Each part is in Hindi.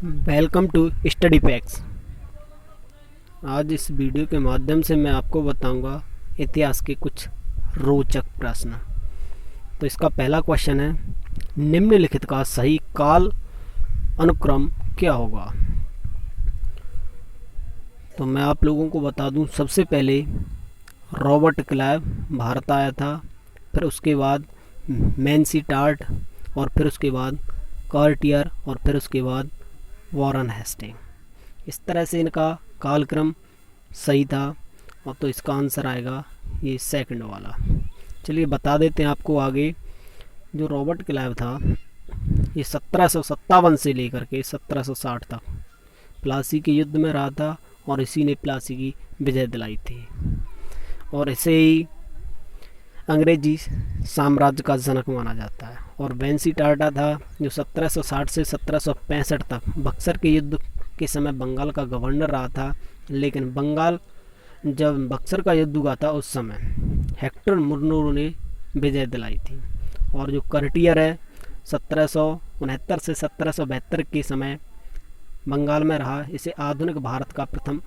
Welcome to study PACS. आज इस वीडियो के माध्यम से मैं आपको बताऊंगा इतिहास के कुछ रोचक प्रश्न। तो इसका पहला क्वेश्चन है, निम्नलिखित का सही काल अनुक्रम क्या होगा। तो मैं आप लोगों को बता दूं, सबसे पहले रॉबर्ट क्लाइव भारत आया था, फिर उसके बाद मैन्सी टार्ट, और फिर उसके बाद कार्टियर, और फिर उसके बाद वॉरेन हेस्टिंग। इस तरह से इनका कालक्रम सही था, और तो इसका आंसर आएगा ये सेकंड वाला। चलिए बता देते हैं आपको आगे। जो रॉबर्ट क्लाइव था, ये 1757 से लेकर के 1760 तक प्लासी के युद्ध में रहा था, और इसी ने प्लासी की विजय दिलाई थी, और इसे ही अंग्रेजी साम्राज्य का जनक माना जाता है। और वेंसी टार्टा था, जो 1760 से 1765 तक बक्सर के युद्ध के समय बंगाल का गवर्नर रहा था, लेकिन बंगाल जब बक्सर का युद्ध हुआ था उस समय हेक्टर मुर्नू ने विजय दिलाई थी। और जो कार्टियर है, 1769 से 1772 के समय बंगाल में रहा, इसे आधुनिक भारत का प्रथम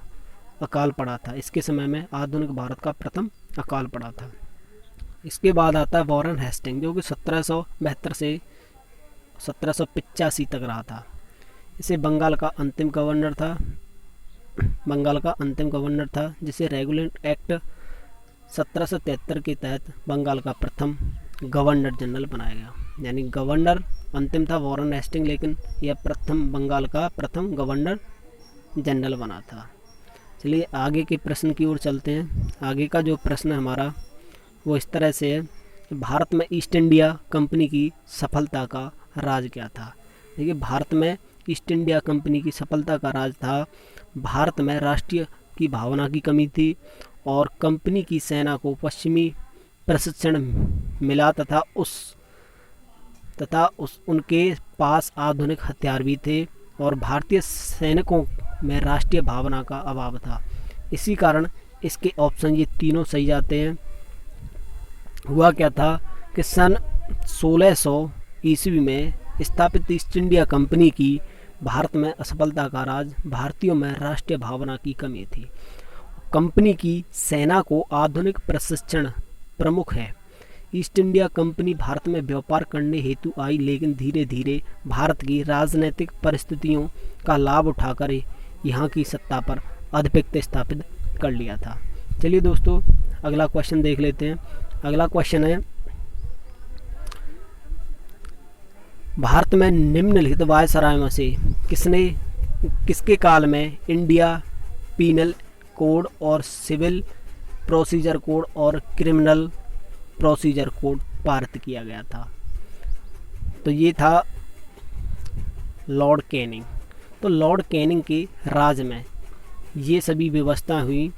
अकाल पड़ा था। इसके समय में आधुनिक भारत का प्रथम अकाल पड़ा था। इसके बाद आता है वॉरेन हेस्टिंग, जो कि 1772 से 1785 तक रहा था। इसे बंगाल का अंतिम गवर्नर था, जिसे रेगुलेट एक्ट 1773 के तहत बंगाल का प्रथम गवर्नर जनरल बनाया गया। यानी गवर्नर अंतिम था वॉरेन हेस्टिंग, लेकिन यह बंगाल का प्रथम गवर्नर जनरल बना था। चलिए आगे के प्रश्न की ओर चलते हैं। आगे का जो प्रश्न है हमारा, वो इस तरह से है, भारत में ईस्ट इंडिया कंपनी की सफलता का राज क्या था। देखिए, भारत में ईस्ट इंडिया कंपनी की सफलता का राज था, भारत में राष्ट्रीय की भावना की कमी थी, और कंपनी की सेना को पश्चिमी प्रशिक्षण मिला, तथा उनके पास आधुनिक हथियार भी थे, और भारतीय सैनिकों में राष्ट्रीय भावना का अभाव था। इसी कारण इसके ऑप्शन ये तीनों सही जाते हैं। हुआ क्या था कि सन 1600 ईस्वी में स्थापित ईस्ट इंडिया कंपनी की भारत में असफलता का राज भारतीयों में राष्ट्रीय भावना की कमी थी। कंपनी की सेना को आधुनिक प्रशिक्षण प्रमुख है। ईस्ट इंडिया कंपनी भारत में व्यापार करने हेतु आई, लेकिन धीरे धीरे भारत की राजनीतिक परिस्थितियों का लाभ उठाकर यहाँ की सत्ता पर आधिपत्य स्थापित कर लिया था। चलिए दोस्तों, अगला क्वेश्चन देख लेते हैं। अगला क्वेश्चन है, भारत में निम्नलिखित वायसराय में से किसके काल में इंडिया पीनल कोड और सिविल प्रोसीजर कोड और क्रिमिनल प्रोसीजर कोड पारित किया गया था। तो ये था लॉर्ड कैनिंग। तो लॉर्ड कैनिंग के राज में ये सभी व्यवस्था हुई,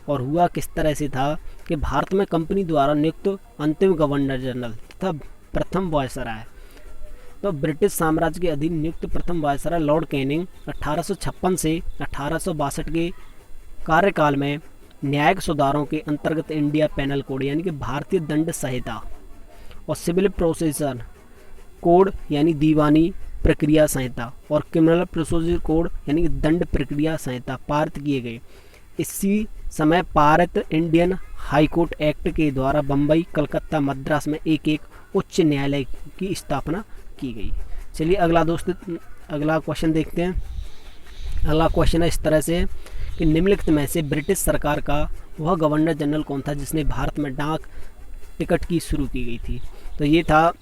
और हुआ किस तरह से था कि भारत में कंपनी द्वारा नियुक्त अंतिम गवर्नर जनरल तथा प्रथम वायसराय, तो ब्रिटिश साम्राज्य के अधीन नियुक्त प्रथम वायसराय लॉर्ड कैनिंग 1856 से 1862 के कार्यकाल में न्यायिक सुधारों के अंतर्गत इंडिया पेनल कोड यानी कि भारतीय दंड संहिता और सिविल प्रोसीजर कोड यानी दीवानी प्रक्रिया संहिता और क्रिमिनल प्रोसीजर कोड यानी कि दंड प्रक्रिया संहिता पारित किए गए। इसी समय पारित इंडियन हाईकोर्ट एक्ट के द्वारा बम्बई, कलकत्ता, मद्रास में एक एक उच्च न्यायालय की स्थापना की गई। चलिए अगला क्वेश्चन देखते हैं। अगला क्वेश्चन है इस तरह से कि निम्नलिखित में से ब्रिटिश सरकार का वह गवर्नर जनरल कौन था जिसने भारत में डाक टिकट की शुरू की गई थी। तो ये था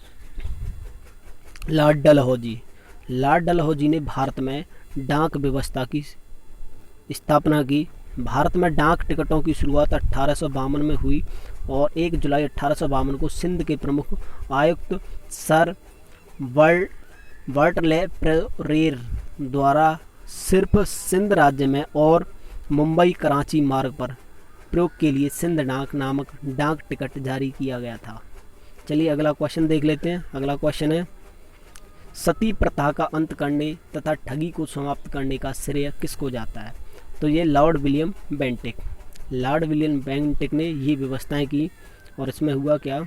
लॉर्ड डलहौजी। लॉर्ड डलहौजी ने भारत में डाक व्यवस्था की स्थापना की। भारत में डाक टिकटों की शुरुआत 1852 में हुई, और 1 जुलाई 1852 को सिंध के प्रमुख आयुक्त सर वर्टले प्रेयर द्वारा सिर्फ सिंध राज्य में और मुंबई कराची मार्ग पर प्रयोग के लिए सिंध डाक नामक डाक टिकट जारी किया गया था। चलिए अगला क्वेश्चन देख लेते हैं। अगला क्वेश्चन है, सती प्रथा का अंत करने तथा ठगी को समाप्त करने का श्रेय किसको जाता है। तो ये लॉर्ड विलियम बेंटिक ने ये व्यवस्थाएं की, और इसमें हुआ क्या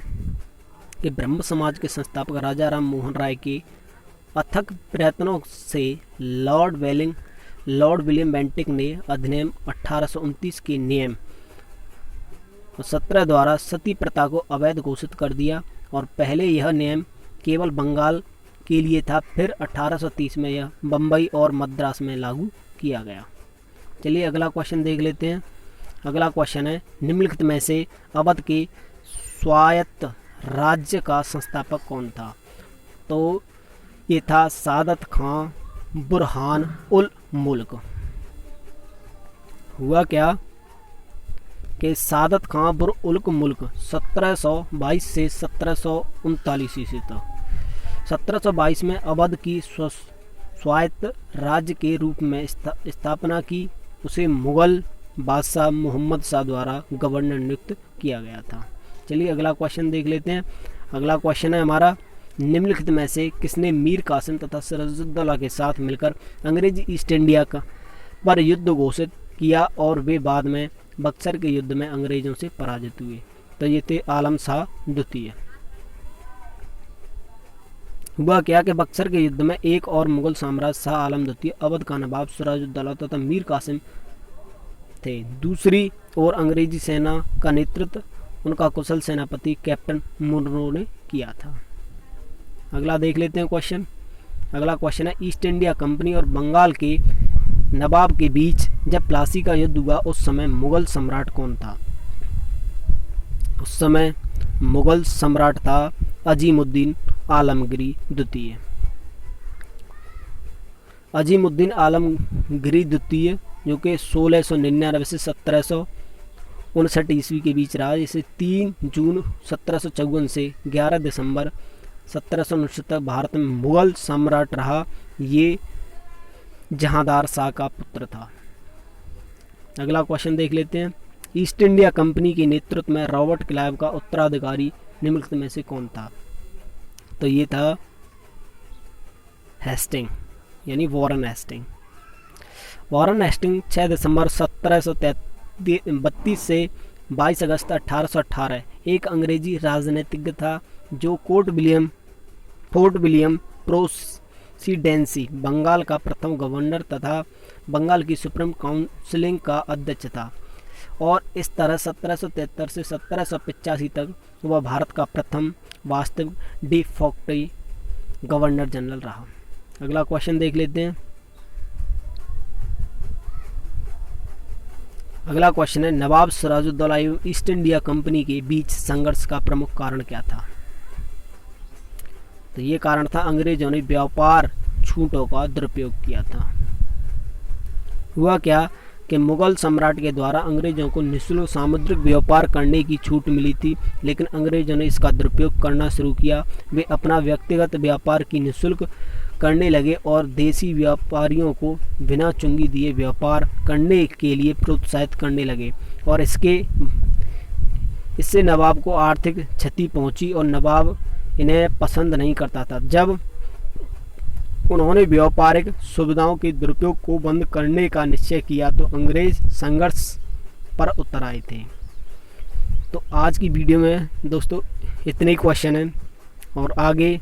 कि ब्रह्म समाज के संस्थापक राजा राम मोहन राय के अथक प्रयत्नों से लॉर्ड विलियम बेंटिक ने अधिनियम 1829 के नियम 17 द्वारा सती प्रथा को अवैध घोषित कर दिया और पहले यह नियम केवल बंगाल के लिए था, फिर 1830 में यह बम्बई और मद्रास में लागू किया गया। चलिए अगला क्वेश्चन देख लेते हैं। अगला क्वेश्चन है, निम्नलिखित में से अवध के स्वायत्त राज्य का संस्थापक कौन था? तो ये था सादत खां बुरहान उल मुल्क। हुआ क्या कि सादत खां बुर उल मुल्क 1722 से 1739 ईस्वी तक 1722 में अवध की स्वायत्त राज्य के रूप में स्थापना की। उसे मुगल बादशाह मोहम्मद शाह द्वारा गवर्नर नियुक्त किया गया था। चलिए अगला क्वेश्चन देख लेते हैं। अगला क्वेश्चन है हमारा, निम्नलिखित में से किसने मीर कासिम तथा सिराजुद्दौला के साथ मिलकर अंग्रेजी ईस्ट इंडिया पर युद्ध घोषित किया और वे बाद में बक्सर के युद्ध में अंग्रेजों से पराजित हुए? तो ये थे आलम शाह द्वितीय। हुआ क्या कि बक्सर के युद्ध में एक और मुगल साम्राज्य शाह आलम द्वितीय, अवध का नवाब सिराजुद्दौला तथा मीर कासिम थे। दूसरी ओर अंग्रेजी सेना का नेतृत्व उनका कुशल सेनापति कैप्टन मुनरो ने किया था। अगला देख लेते हैं क्वेश्चन। अगला क्वेश्चन है, ईस्ट इंडिया कंपनी और बंगाल के नवाब के बीच जब प्लासी का युद्ध हुआ उस समय मुगल सम्राट कौन था? उस समय मुगल सम्राट था अजीमुद्दीन आलमगीर द्वितीय। अजीमुद्दीन आलमगीर द्वितीय जो कि 1699 से 1759 ईस्वी के बीच रहा, जिसे 3 जून 1754 से 11 दिसंबर 1759 तक भारत में मुगल सम्राट रहा। ये जहांदार शाह का पुत्र था। अगला क्वेश्चन देख लेते हैं। ईस्ट इंडिया कंपनी के नेतृत्व में रॉबर्ट क्लाइव का उत्तराधिकारी निम्नलिखित में से कौन था? तो ये था हेस्टिंग यानी वॉरेन हेस्टिंग। वॉरेन हेस्टिंग 6 दिसंबर 1732 से 22 अगस्त 1818 एक अंग्रेजी राजनीतिज्ञ था जो फोर्ट विलियम प्रेसिडेंसी बंगाल का प्रथम गवर्नर तथा बंगाल की सुप्रीम काउंसिल का अध्यक्ष था और इस तरह 1773 से 1785 तक वह भारत का प्रथम वास्तविक डी फैक्टो गवर्नर जनरल रहा। अगला क्वेश्चन देख लेते हैं। अगला क्वेश्चन है, नवाब सिराजुद्दौला एवं ईस्ट इंडिया कंपनी के बीच संघर्ष का प्रमुख कारण क्या था? तो ये कारण था अंग्रेजों ने व्यापार छूटों का दुरुपयोग किया था। हुआ क्या कि मुगल सम्राट के द्वारा अंग्रेजों को निःशुल्क सामुद्रिक व्यापार करने की छूट मिली थी, लेकिन अंग्रेजों ने इसका दुरुपयोग करना शुरू किया। वे अपना व्यक्तिगत व्यापार की निःशुल्क करने लगे और देसी व्यापारियों को बिना चुंगी दिए व्यापार करने के लिए प्रोत्साहित करने लगे और इससे नवाब को आर्थिक क्षति पहुंची और नवाब इन्हें पसंद नहीं करता था। जब उन्होंने व्यापारिक सुविधाओं के दुरुपयोग को बंद करने का निश्चय किया तो अंग्रेज संघर्ष पर उतर आए थे। तो आज की वीडियो में दोस्तों इतने ही क्वेश्चन हैं और आगे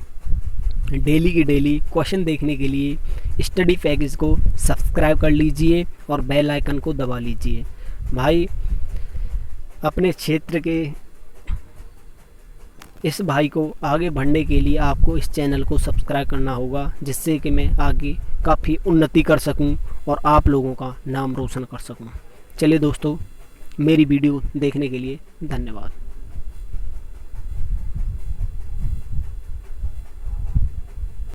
डेली के डेली क्वेश्चन देखने के लिए स्टडी पैकेज को सब्सक्राइब कर लीजिए और बेल आइकन को दबा लीजिए। भाई अपने क्षेत्र के इस भाई को आगे बढ़ने के लिए आपको इस चैनल को सब्सक्राइब करना होगा, जिससे कि मैं आगे काफ़ी उन्नति कर सकूं और आप लोगों का नाम रोशन कर सकूं। चलिए दोस्तों, मेरी वीडियो देखने के लिए धन्यवाद।